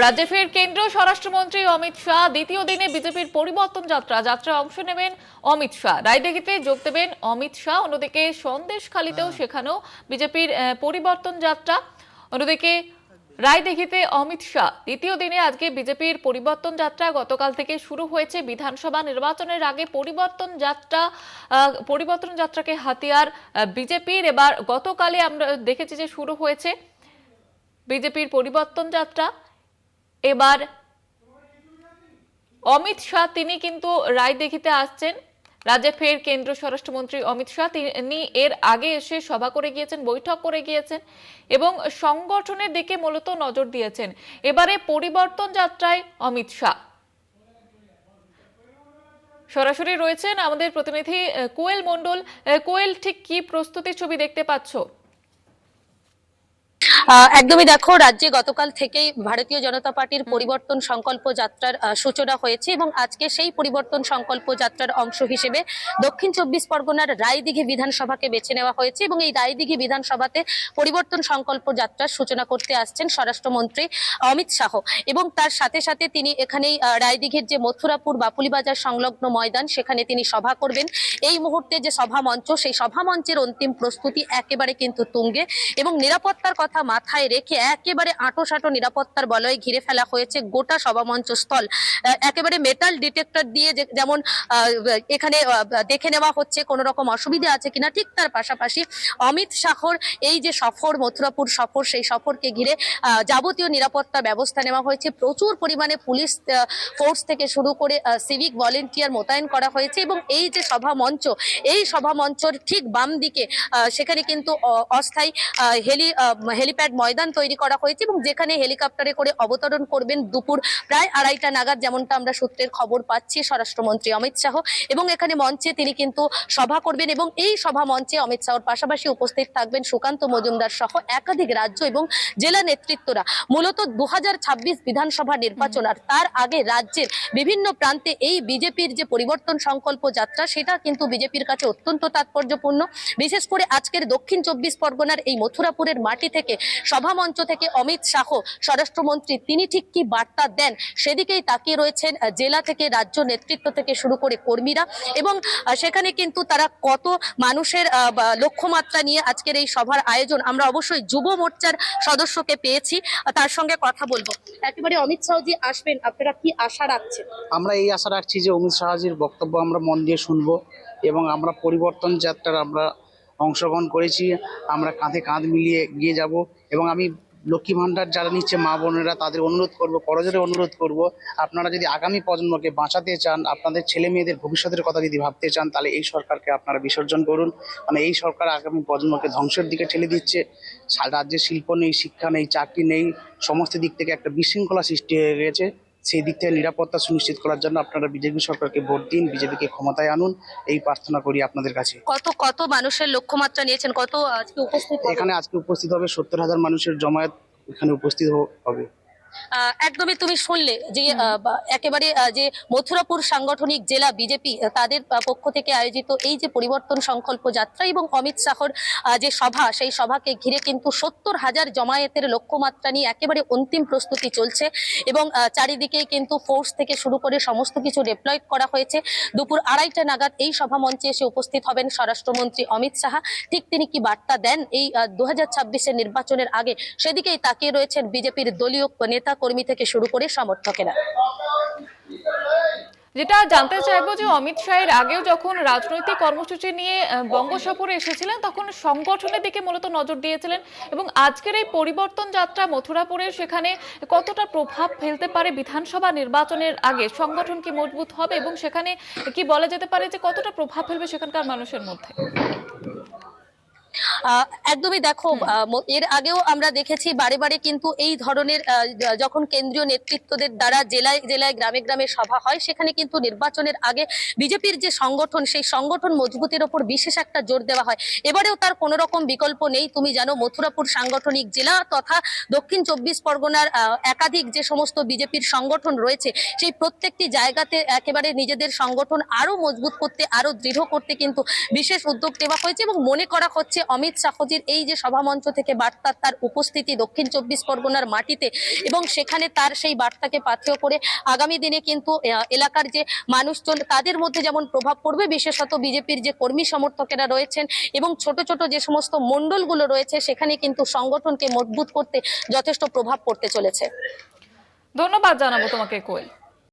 রাজ্যে ফের কেন্দ্রীয় স্বরাষ্ট্রমন্ত্রী অমিত শাহ। দ্বিতীয় দিনে বিজেপির পরিবর্তন যাত্রায় অংশ নেবেন অমিত শাহ। রায়দিঘিতে যোগ দেবেন অমিত শাহ। অন্যদিকে সন্দেশখালীতেও সেখানেও বিজেপির পরিবর্তন যাত্রা। অন্যদিকে রায়দিঘিতে অমিত শাহ দ্বিতীয় দিনে আজকে বিজেপির পরিবর্তন যাত্রা গতকাল থেকে শুরু হয়েছে। বিধানসভা নির্বাচনের আগে পরিবর্তন যাত্রাকে হাতিয়ার বিজেপির। এবার গতকালে আমরা দেখেছি যে শুরু হয়েছে বিজেপির পরিবর্তন যাত্রা। এবার অমিত শাহ তিনি কিন্তু রায়দিঘিতে আসছেন। রাজ্যে ফের কেন্দ্রীয় স্বরাষ্ট্রমন্ত্রী অমিত শাহ তিনি এর আগে এসে সভা করে গিয়েছেন, বৈঠক করে গিয়েছেন এবং সংগঠনের দিকে মূলত নজর দিয়েছেন। এবারে পরিবর্তন যাত্রায় অমিত শাহ। সরাসরি রয়েছেন আমাদের প্রতিনিধি কোয়েল মণ্ডল। কোয়েল, ঠিক কি প্রস্তুতির ছবি দেখতে পাচ্ছ? একদমই দেখো, রাজ্যে গতকাল থেকেই ভারতীয় জনতা পার্টির পরিবর্তন সংকল্প যাত্রার সূচনা হয়েছে এবং আজকে সেই পরিবর্তন সংকল্প যাত্রার অংশ হিসেবে দক্ষিণ 24 পরগনার রায়দিঘি বিধানসভাকে বেছে নেওয়া হয়েছে এবং এই রায়দিঘি বিধানসভাতে পরিবর্তন সংকল্প যাত্রার সূচনা করতে আসছেন স্বরাষ্ট্রমন্ত্রী অমিত শাহ এবং তার সাথে সাথে তিনি এখানেই রায়দিঘির যে মথুরাপুর বাপুলি বাজার সংলগ্ন ময়দান সেখানে তিনি সভা করবেন। এই মুহূর্তে যে সভা মঞ্চ, সেই সভা মঞ্চের অন্তিম প্রস্তুতি একেবারে কিন্তু তুঙ্গে এবং নিরাপত্তার কথা মাথায় রেখে একেবারে আঁটোসাঁটো নিরাপত্তার বলয়ে ঘিরে ফেলা হয়েছে গোটা সভামঞ্চ স্থল। একেবারে মেটাল ডিটেক্টর দিয়ে যেমন এখানে দেখে নেওয়া হচ্ছে কোন রকম অসুবিধা আছে কিনা, ঠিক তার পাশাপাশি অমিত শাহর এই যে সফর, মথুরাপুর সফর, সেই সফরকে ঘিরে যাবতীয় নিরাপত্তা ব্যবস্থা নেওয়া হয়েছে। প্রচুর পরিমাণে পুলিশ ফোর্স থেকে শুরু করে সিভিক ভলেন্টিয়ার মোতায়েন করা হয়েছে এবং এই যে সভা মঞ্চ, এই সভা মঞ্চর ঠিক বাম দিকে সেখানে কিন্তু অস্থায়ী হেলিপ্যাড ময়দান তৈরি করা হয়েছে এবং যেখানে হেলিকপ্টারে করে অবতরণ করবেন দুপুর প্রায় 2:30 নাগাদ, যেমনটা আমরা সূত্রের খবর পাচ্ছি, স্বরাষ্ট্রমন্ত্রী অমিত শাহ। এবং এখানে মঞ্চে তিনি কিন্তু সভা করবেন এবং এই সভা মঞ্চে অমিত শাহর পাশাপাশি উপস্থিত থাকবেন সুকান্ত মজুমদার সহ একাধিক রাজ্য এবং জেলা নেতৃত্বরা। মূলত 2026 বিধানসভা নির্বাচন আর তার আগে রাজ্যের বিভিন্ন প্রান্তে এই বিজেপির যে পরিবর্তন সংকল্প যাত্রা, সেটা কিন্তু বিজেপির কাছে অত্যন্ত তাৎপর্যপূর্ণ। বিশেষ করে আজকের দক্ষিণ 24 পরগনার এই মথুরাপুরের মাটি থেকে, সভা মঞ্চ থেকে অমিত শাহ স্বরাষ্ট্রমন্ত্রী তিনি ঠিক কি বার্তা দেন সেদিকেই তাকিয়ে রয়েছেন জেলা থেকে রাজ্য নেতৃত্ব থেকে শুরু করে কর্মীরা। এবং সেখানে কিন্তু তারা কত মানুষের লক্ষ্যমাত্রা নিয়ে আজকের এই সভার আয়োজন, আমরা অবশ্যই যুব মোর্চার সদস্যকে পেয়েছি, তার সঙ্গে কথা বলবো। একেবারে অমিত শাহজি আসবেন, আপনারা কি আশা রাখছেন? আমরা এই আশা রাখছি যে অমিত শাহজির বক্তব্য আমরা মন দিয়ে শুনবো এবং আমরা পরিবর্তন যাত্রার আমরা অংশগ্রহণ করেছি, আমরা কাঁধে কাঁধ মিলিয়ে এগিয়ে যাব। এবং আমি লক্ষ্মী ভাণ্ডার যারা নিচ্ছে মা বোনেরা, তাদের অনুরোধ করব, করজোরে অনুরোধ করব, আপনারা যদি আগামী প্রজন্মকে বাঁচাতে চান, আপনাদের ছেলে মেয়েদের ভবিষ্যতের কথা যদি ভাবতে চান, তাহলে এই সরকারকে আপনারা বিসর্জন করুন। মানে এই সরকার আগামী প্রজন্মকে ধ্বংসের দিকে ঠেলে দিচ্ছে। রাজ্যে শিল্প নেই, শিক্ষা নেই, চাকরি নেই, সমস্ত দিক থেকে একটা বিশৃঙ্খলা সৃষ্টি হয়ে গেছে। সেই দিক থেকে নিরাপত্তা সুনিশ্চিত করার জন্য আপনারা বিজেপি সরকারকে ভোট দিন, বিজেপিকে ক্ষমতায় আনুন, এই প্রার্থনা করি আপনাদের কাছে। কত কত মানুষের লক্ষ্যমাত্রা নিয়েছেন, কত আজকে উপস্থিত? এখানে আজকে উপস্থিত হবে 70,000 মানুষের জমায়েত এখানে উপস্থিত হবে। একদমই তুমি শুনলে যে একেবারে যে মথুরাপুর সাংগঠনিক জেলা বিজেপি তাদের পক্ষ থেকে আয়োজিত এই যে পরিবর্তন সংকল্প যাত্রা এবং অমিত শাহর যে সভা, সেই সভাকে ঘিরে কিন্তু 70,000 জমায়েতের লক্ষ্যমাত্রা নিয়ে একেবারে অন্তিম প্রস্তুতি চলছে এবং চারিদিকে কিন্তু ফোর্স থেকে শুরু করে সমস্ত কিছু ডিপ্লয়েড করা হয়েছে। দুপুর 2:30 নাগাদ এই সভা মঞ্চে এসে উপস্থিত হবেন স্বরাষ্ট্রমন্ত্রী অমিত শাহ। ঠিক তিনি কি বার্তা দেন এই 2026 নির্বাচনের আগে, সেদিকেই তাকিয়ে রয়েছেন বিজেপির দলীয় নেতা কর্মী থেকে শুরু করে সমর্থকেরা। যেটা জানতে চাইবো যে অমিত শাহের আগেও যখন রাজনৈতিক কর্মসূচি নিয়ে বঙ্গ সফরে এসেছিলেন তখন সংগঠনের দিকে মূলত নজর দিয়েছিলেন এবং আজকের এই পরিবর্তন যাত্রা মথুরাপুরের সেখানে কতটা প্রভাব ফেলতে পারে বিধানসভা নির্বাচনের আগে? সংগঠন কি মজবুত হবে এবং সেখানে কি বলা যেতে পারে যে কতটা প্রভাব ফেলবে সেখানকার মানুষের মধ্যে? একদমই দেখো, এর আগেও আমরা দেখেছি বারে বারে কিন্তু এই ধরনের যখন কেন্দ্রীয় নেতৃত্বদের দ্বারা জেলায় জেলায় গ্রামে গ্রামে সভা হয়, সেখানে কিন্তু নির্বাচনের আগে বিজেপির যে সংগঠন, সেই সংগঠন মজবুতের ওপর বিশেষ একটা জোর দেওয়া হয়। এবারেও তার কোনো রকম বিকল্প নেই। তুমি জানো, মথুরাপুর সাংগঠনিক জেলা তথা দক্ষিণ 24 পরগনার একাধিক যে সমস্ত বিজেপির সংগঠন রয়েছে, সেই প্রত্যেকটি জায়গাতে একেবারে নিজেদের সংগঠন আরো মজবুত করতে, আরো দৃঢ় করতে কিন্তু বিশেষ উদ্যোগ নেওয়া হয়েছে এবং মনে করা হচ্ছে অমিত শাহজির এই যে সভামঞ্চ থেকে বার্তা, তার উপস্থিতি দক্ষিণ 24 পরগনার মাটিতে, এবং সেখানে তার সেই বার্তাকে পাথেয় করে আগামী দিনে কিন্তু এলাকার যে মানুষজন তাদের মধ্যে যেমন প্রভাব পড়বে, বিশেষত বিজেপির যে কর্মী সমর্থকেরা রয়েছেন এবং ছোট ছোট যে সমস্ত মণ্ডলগুলো রয়েছে সেখানে কিন্তু সংগঠনকে মজবুত করতে যথেষ্ট প্রভাব পড়তে চলেছে। ধন্যবাদ জানাবো তোমাকে কোয়েল।